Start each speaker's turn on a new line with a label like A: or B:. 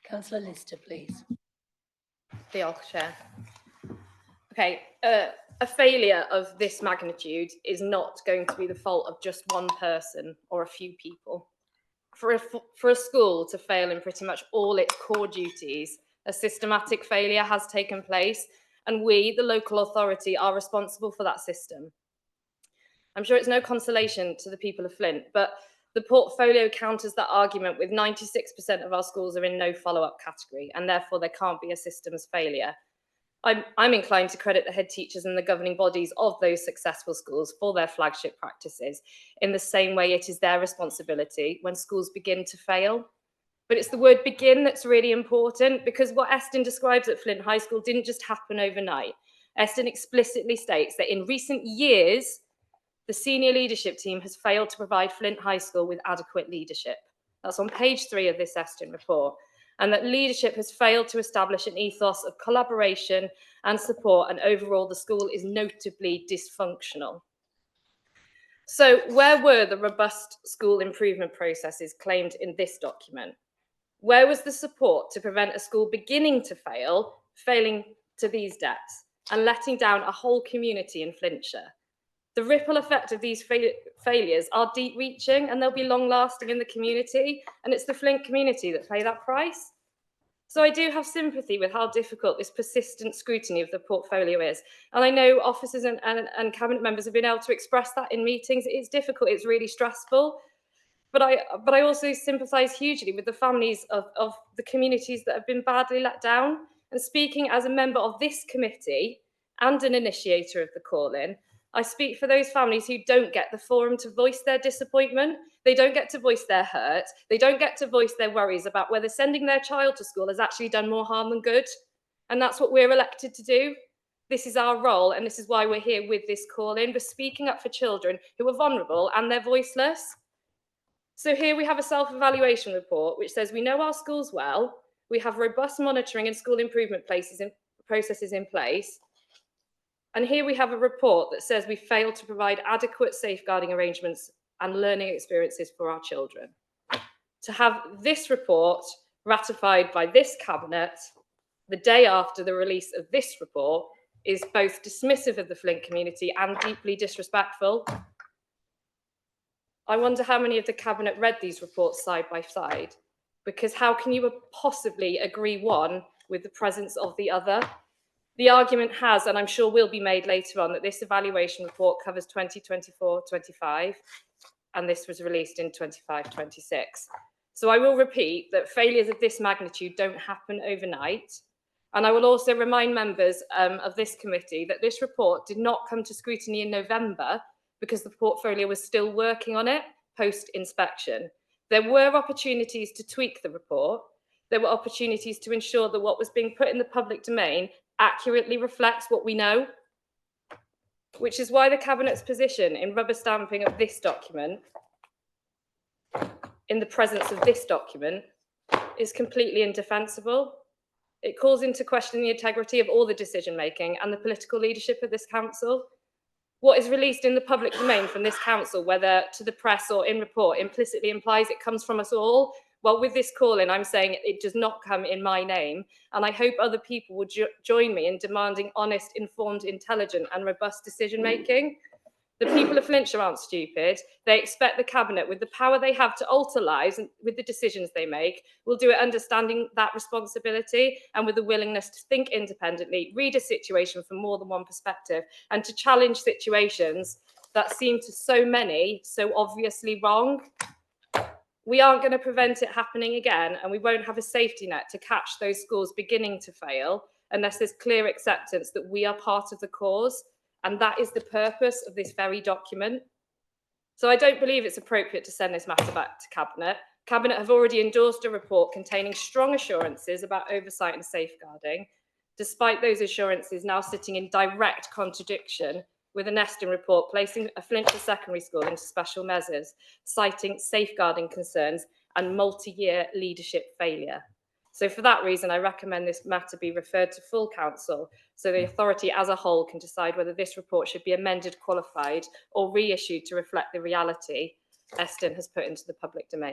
A: Councillor Lister, please.
B: Diolch, Chair. Okay, a failure of this magnitude is not going to be the fault of just one person or a few people. For a school to fail in pretty much all its core duties, a systematic failure has taken place, and we, the local authority, are responsible for that system. I'm sure it's no consolation to the people of Flint, but the portfolio counters that argument with 96% of our schools are in no follow-up category, and therefore there can't be a systems failure. I'm inclined to credit the head teachers and the governing bodies of those successful schools for their flagship practices, in the same way it is their responsibility when schools begin to fail. But it's the word begin that's really important, because what Eston describes at Flint High School didn't just happen overnight. Eston explicitly states that in recent years, the senior leadership team has failed to provide Flint High School with adequate leadership. That's on page 3 of this Eston report. And that leadership has failed to establish an ethos of collaboration and support, and overall the school is notably dysfunctional. So where were the robust school improvement processes claimed in this document? Where was the support to prevent a school beginning to fail, failing to these depths, and letting down a whole community in Flintshire? The ripple effect of these failures are deep-reaching, and they'll be long-lasting in the community, and it's the Flint community that pay that price. So I do have sympathy with how difficult this persistent scrutiny of the portfolio is. And I know officers and cabinet members have been able to express that in meetings. It's difficult, it's really stressful. But I also sympathise hugely with the families of the communities that have been badly let down. And speaking as a member of this committee and an initiator of the call-in, I speak for those families who don't get the forum to voice their disappointment. They don't get to voice their hurt. They don't get to voice their worries about whether sending their child to school has actually done more harm than good. And that's what we're elected to do. This is our role, and this is why we're here with this call-in. We're speaking up for children who are vulnerable and they're voiceless. So here we have a self-evaluation report which says we know our schools well, we have robust monitoring and school improvement processes in place, and here we have a report that says we failed to provide adequate safeguarding arrangements and learning experiences for our children. To have this report ratified by this cabinet the day after the release of this report is both dismissive of the Flint community and deeply disrespectful. I wonder how many of the cabinet read these reports side by side, because how can you possibly agree one with the presence of the other? The argument has, and I'm sure will be made later on, that this evaluation report covers 2024-25, and this was released in 25-26. So I will repeat that failures of this magnitude don't happen overnight. And I will also remind members of this committee that this report did not come to scrutiny in November because the portfolio was still working on it post-inspection. There were opportunities to tweak the report. There were opportunities to ensure that what was being put in the public domain accurately reflects what we know, which is why the Cabinet's position in rubber stamping of this document, in the presence of this document, is completely indefensible. It calls into question the integrity of all the decision-making and the political leadership of this council. What is released in the public domain from this council, whether to the press or in report, implicitly implies it comes from us all. Well, with this call-in, I'm saying it does not come in my name, and I hope other people will join me in demanding honest, informed, intelligent and robust decision-making. The people of Flintshire aren't stupid. They expect the Cabinet, with the power they have to alter lives and with the decisions they make, will do it understanding that responsibility and with the willingness to think independently, read a situation from more than one perspective, and to challenge situations that seem to so many so obviously wrong. We aren't going to prevent it happening again, and we won't have a safety net to catch those schools beginning to fail unless there's clear acceptance that we are part of the cause, and that is the purpose of this very document. So I don't believe it's appropriate to send this matter back to Cabinet. Cabinet have already endorsed a report containing strong assurances about oversight and safeguarding, despite those assurances now sitting in direct contradiction with an Eston report placing a Flintshire secondary school into special measures, citing safeguarding concerns and multi-year leadership failure. So for that reason, I recommend this matter be referred to full council so the authority as a whole can decide whether this report should be amended, qualified or reissued to reflect the reality Eston has put into the public domain.